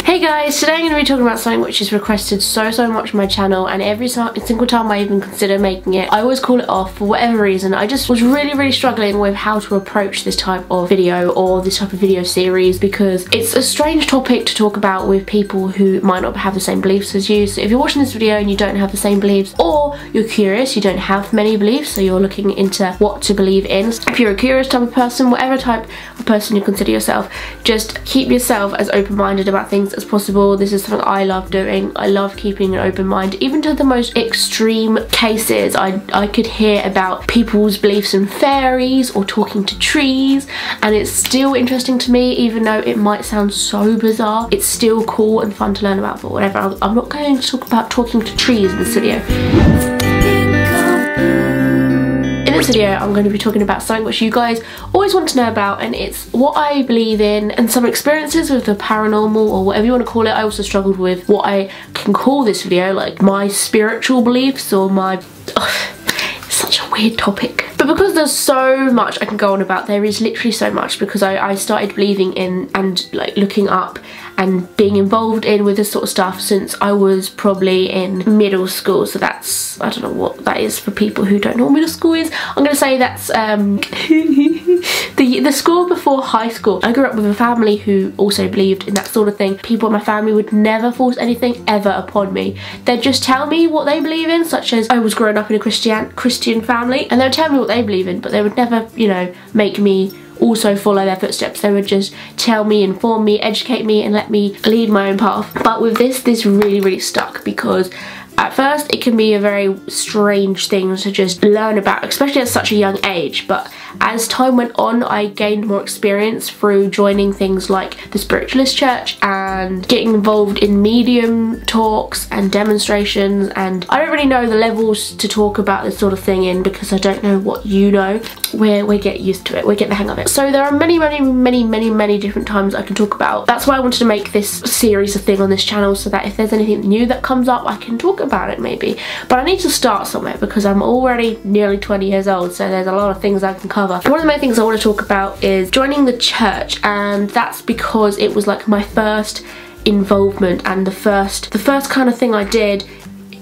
Hey guys, today I'm going to be talking about something which is requested so much on my channel, and every single time I even consider making it, I always call it off for whatever reason. I just was really struggling with how to approach this type of video or this type of video series, because it's a strange topic to talk about with people who might not have the same beliefs as you. So if you're watching this video and you don't have the same beliefs, or you're curious, you don't have many beliefs, so you're looking into what to believe in. If you're a curious type of person, whatever type of person you consider yourself, just keep yourself as open-minded about things as possible. This is something I love doing. I love keeping an open mind. Even to the most extreme cases, I could hear about people's beliefs in fairies or talking to trees, and it's still interesting to me, even though it might sound so bizarre. It's still cool and fun to learn about, but whatever. I'm not going to talk about talking to trees in this video. In this video, I'm going to be talking about something which you guys always want to know about, and it's what I believe in and some experiences with the paranormal, or whatever you want to call it. I also struggled with what I can call this video, like my spiritual beliefs or my... It's such a weird topic. But because there's so much I can go on about, there is literally so much, because I started believing in and like looking up and being involved in with this sort of stuff since I was probably in middle school. So that's, I don't know what that is for people who don't know what middle school is. I'm gonna say that's the school before high school. I grew up with a family who also believed in that sort of thing. People in my family would never force anything ever upon me. They'd just tell me what they believe in, such as I was growing up in a Christian family, and they would tell me what they believe in, but they would never, you know, make me also follow their footsteps. They would just tell me, inform me, educate me, and let me lead my own path. But with this really stuck, because at first it can be a very strange thing to just learn about, especially at such a young age. But as time went on, I gained more experience through joining things like the Spiritualist Church and getting involved in medium talks and demonstrations. And I don't really know the levels to talk about this sort of thing in, because I don't know what you know. We get used to it, we get the hang of it. So there are many different times I can talk about. That's why I wanted to make this series a thing on this channel, so that if there's anything new that comes up, I can talk about it maybe. But I need to start somewhere, because I'm already nearly 20 years old, so there's a lot of things I can cover. One of the main things I want to talk about is joining the church, and that's because it was like my first involvement and the first kind of thing I did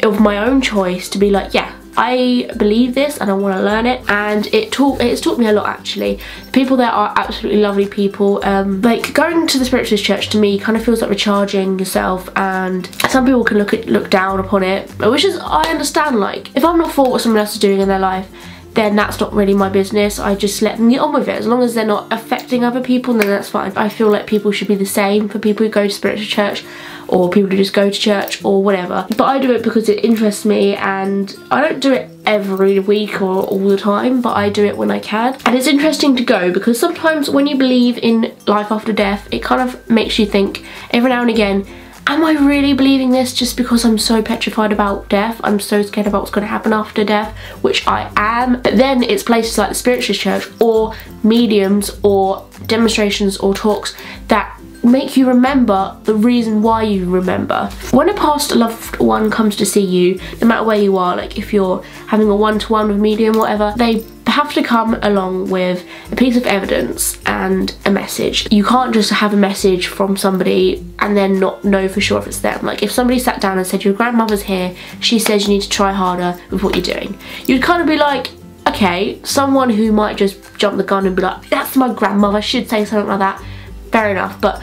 of my own choice to be like, yeah, I believe this and I want to learn it. And it's taught me a lot, actually. The people there are absolutely lovely people. Like going to the Spiritualist Church to me kind of feels like recharging yourself, and some people can look down upon it, which is, I understand. Like, if I'm not for what someone else is doing in their life, then that's not really my business. I just let them get on with it. As long as they're not affecting other people, then that's fine. I feel like people should be the same for people who go to spiritual church, or people who just go to church, or whatever. But I do it because it interests me, and I don't do it every week or all the time, but I do it when I can. And it's interesting to go, because sometimes when you believe in life after death, it kind of makes you think every now and again, am I really believing this just because I'm so petrified about death? I'm so scared about what's going to happen after death, which I am. But then it's places like the Spiritualist Church, or mediums, or demonstrations, or talks that make you remember the reason why you remember. When a past loved one comes to see you, no matter where you are, like if you're having a one-to-one with medium or whatever, they have to come along with a piece of evidence and a message. You can't just have a message from somebody and then not know for sure if it's them. Like if somebody sat down and said, your grandmother's here, she says you need to try harder with what you're doing, you'd kind of be like, okay. Someone who might just jump the gun and be like, that's my grandmother, should say something like that, fair enough. But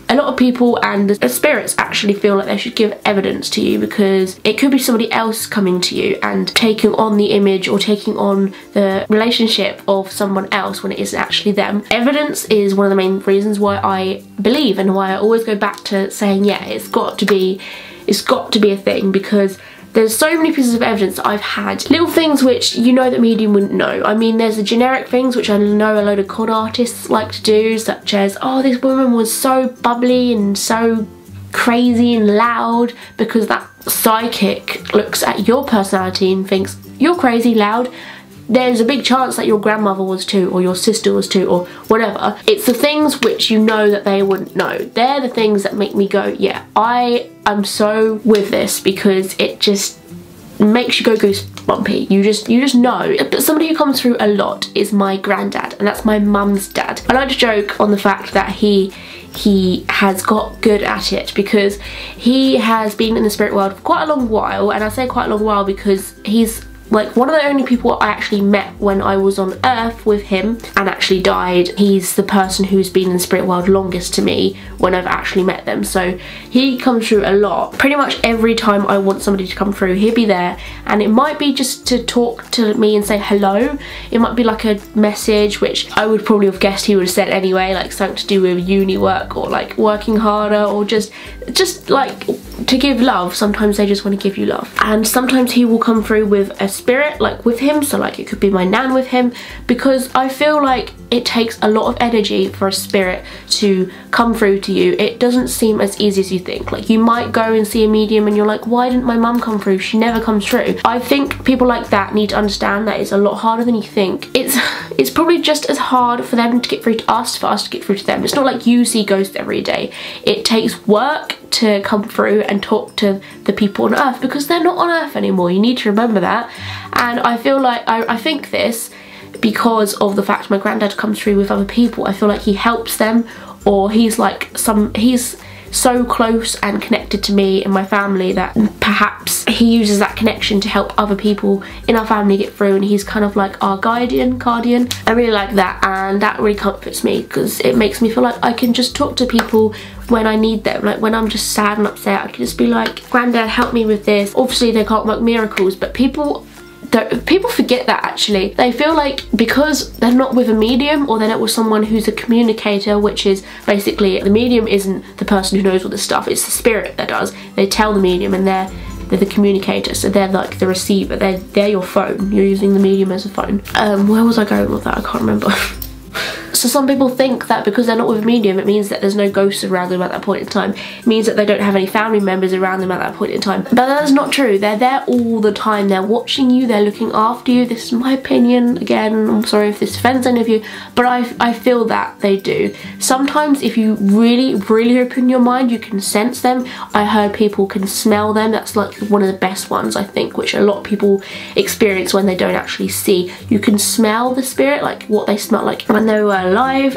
a lot of people and the spirits actually feel like they should give evidence to you, because it could be somebody else coming to you and taking on the image or taking on the relationship of someone else when it isn't actually them. Evidence is one of the main reasons why I believe, and why I always go back to saying, yeah, it's got to be a thing, because there's so many pieces of evidence that I've had. Little things which you know that medium wouldn't know. I mean, there's the generic things which I know a load of con artists like to do, such as, oh, this woman was so bubbly and so crazy and loud, because that psychic looks at your personality and thinks, you're crazy, loud. There's a big chance that your grandmother was too, or your sister was too, or whatever. It's the things which you know that they wouldn't know. They're the things that make me go, yeah, I'm so with this, because it just makes you go goosebumpy. You just know. But somebody who comes through a lot is my granddad, and that's my mum's dad. I like to joke on the fact that he he has got good at it, because he has been in the spirit world for quite a long while, and I say quite a long while because he's like one of the only people I actually met when I was on Earth with him and actually died. He's the person who's been in the spirit world longest to me when I've actually met them, so he comes through a lot. Pretty much every time I want somebody to come through, he'll be there, and it might be just to talk to me and say hello. It might be like a message, which I would probably have guessed he would have said anyway, like something to do with uni work or like working harder, or just like to give love. Sometimes they just want to give you love. And sometimes he will come through with a spirit, like with him, so like it could be my nan with him, because I feel like it takes a lot of energy for a spirit to come through to you. It doesn't seem as easy as you think. Like, you might go and see a medium and you're like, why didn't my mum come through? She never comes through. I think people like that need to understand that it's a lot harder than you think. It's probably just as hard for them to get through to us, for us to get through to them. It's not like you see ghosts every day. It takes work to come through and talk to the people on Earth, because they're not on Earth anymore. You need to remember that. And I feel like I think this because of the fact my granddad comes through with other people. I feel like he helps them, or he's so close and connected to me and my family that perhaps he uses that connection to help other people in our family get through, and he's kind of like our guardian. I really like that, and that really comforts me, because it makes me feel like I can just talk to people when I need them. Like when I'm just sad and upset, I can just be like, Granddad, help me with this. Obviously they can't work miracles, but people forget that actually. They feel like because they're not with a medium, or they're not with someone who's a communicator, which is basically, the medium isn't the person who knows all this stuff, it's the spirit that does. They tell the medium, and they're the communicator, so they're like the receiver. They're your phone. You're using the medium as a phone. Where was I going with that? I can't remember. So some people think that because they're not with a medium, it means that there's no ghosts around them at that point in time. It means that they don't have any family members around them at that point in time. But that's not true. They're there all the time. They're watching you, they're looking after you. This is my opinion. Again, I'm sorry if this offends any of you, but I feel that they do. Sometimes if you really, really open your mind, you can sense them. I heard people can smell them. That's like one of the best ones, I think, which a lot of people experience when they don't actually see. You can smell the spirit, like what they smell like when they were alive,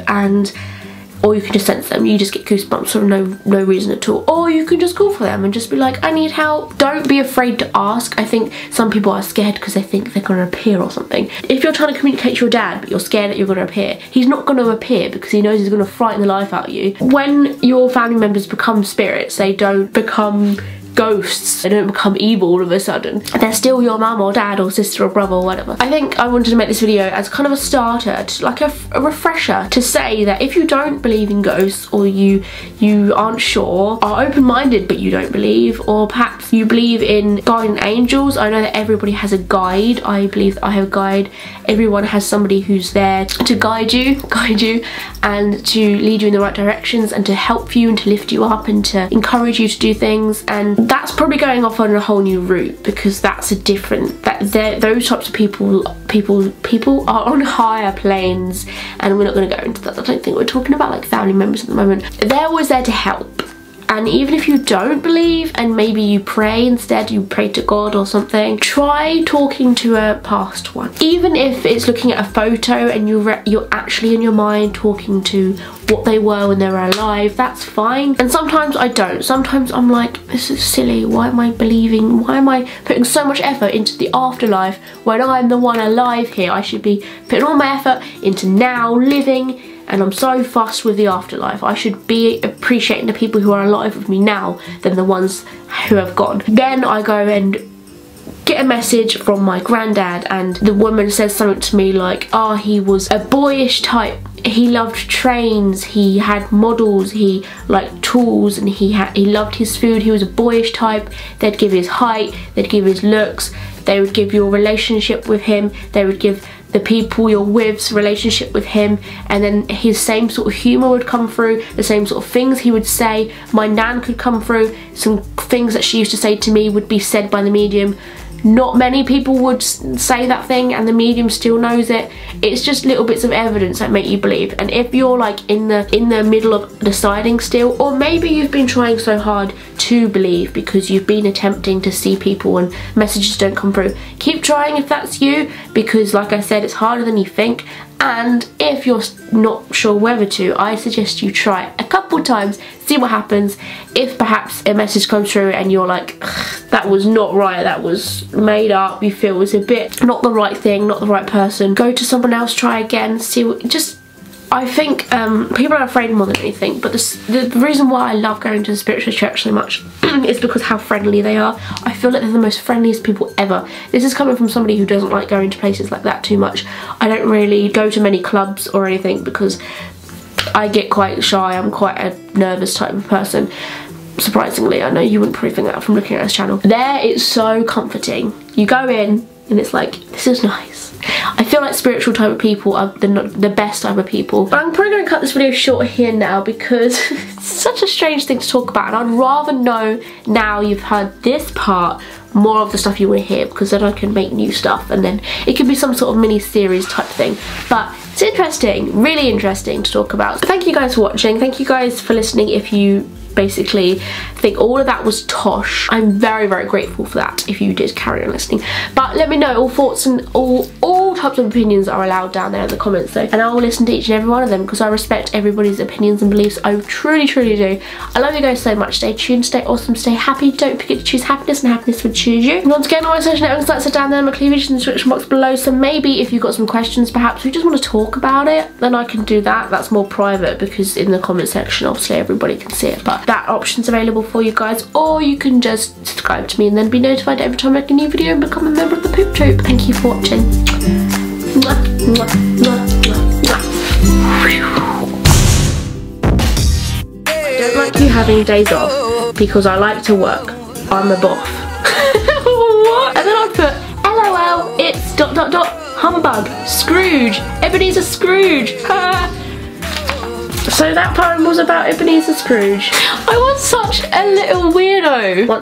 or you can just sense them. You just get goosebumps for no reason at all. Or you can just call for them and just be like, I need help. Don't be afraid to ask. I think some people are scared because they think they're gonna appear or something. If you're trying to communicate to your dad but you're scared that you're gonna appear, he's not gonna appear because he knows he's gonna frighten the life out of you. When your family members become spirits, they don't become ghosts. They don't become evil all of a sudden. They're still your mum or dad or sister or brother or whatever. I think I wanted to make this video as kind of a starter, like a refresher, to say that if you don't believe in ghosts, or you aren't sure, are open-minded but you don't believe, or perhaps you believe in guardian angels. I know that everybody has a guide. I believe that I have a guide. Everyone has somebody who's there to guide you and to lead you in the right directions, and to help you and to lift you up and to encourage you to do things. And that's probably going off on a whole new route, because that's a different, those types of people are on higher planes, and we're not going to go into that. I don't think we're talking about like family members at the moment. They're always there to help. And even if you don't believe, and maybe you pray instead, you pray to God or something, try talking to a past one. Even if it's looking at a photo and you're actually in your mind talking to what they were when they were alive, that's fine. And sometimes I don't. Sometimes I'm like, this is silly. Why am I believing? Why am I putting so much effort into the afterlife when I'm the one alive here? I should be putting all my effort into now, living, and I'm so fussed with the afterlife. I should be appreciating the people who are alive with me now than the ones who have gone. Then I go and get a message from my granddad, and the woman says something to me like, oh, he was a boyish type. He loved trains, he had models, he liked tools, and he loved his food. He was a boyish type. They'd give his height, they'd give his looks, they would give your relationship with him, they would give the people you're with's relationship with him, and then his same sort of humour would come through, the same sort of things he would say. My nan could come through, some things that she used to say to me would be said by the medium. Not many people would say that thing and the medium still knows it. It's just little bits of evidence that make you believe. And if you're like in the middle of deciding still, or maybe you've been trying so hard to believe because you've been attempting to see people and messages don't come through, keep trying if that's you, because like I said, it's harder than you think. And if you're not sure whether to, I suggest you try it a couple times, see what happens. If perhaps a message comes through and you're like, that was not right, that was made up, you feel it's a bit not the right thing, not the right person, go to someone else, try again, see what, just, I think people are afraid more than anything, but the reason why I love going to the spiritual church so much is because how friendly they are. I feel like they're the most friendliest people ever. This is coming from somebody who doesn't like going to places like that too much. I don't really go to many clubs or anything because I get quite shy. I'm quite a nervous type of person. Surprisingly, I know you wouldn't probably think that from looking at this channel. There, it's so comforting. You go in and it's like, this is nice. I feel like spiritual type of people are the best type of people. But I'm probably going to cut this video short here now because it's such a strange thing to talk about, and I'd rather know now you've heard this part more of the stuff you want to hear, because then I can make new stuff and then it could be some sort of mini series type thing. But it's interesting, really interesting to talk about. So thank you guys for watching, thank you guys for listening. If you basically think all of that was tosh, I'm very, very grateful for that if you did carry on listening. But let me know, all thoughts and all types of opinions are allowed down there in the comments though, and I will listen to each and every one of them because I respect everybody's opinions and beliefs. I truly, truly do. I love you guys so much. Stay tuned, stay awesome, stay happy. Don't forget to choose happiness, and happiness would choose you. And once again, all my social network sites are down there in my cleavage in the description box below, so maybe if you've got some questions, perhaps you just want to talk about it, then I can do that. That's more private because in the comment section obviously everybody can see it, but that option's available for you guys. Or you can just subscribe to me and then be notified every time I make a new video and become a member of the Poop Troop. Thank you for watching. Mwah, mwah, mwah, mwah, mwah. I don't like you having days off because I like to work. I'm a boff. What? And then I'd put LOL, it's ... humbug, Scrooge, Ebenezer Scrooge. So that poem was about Ebenezer Scrooge. I was such a little weirdo.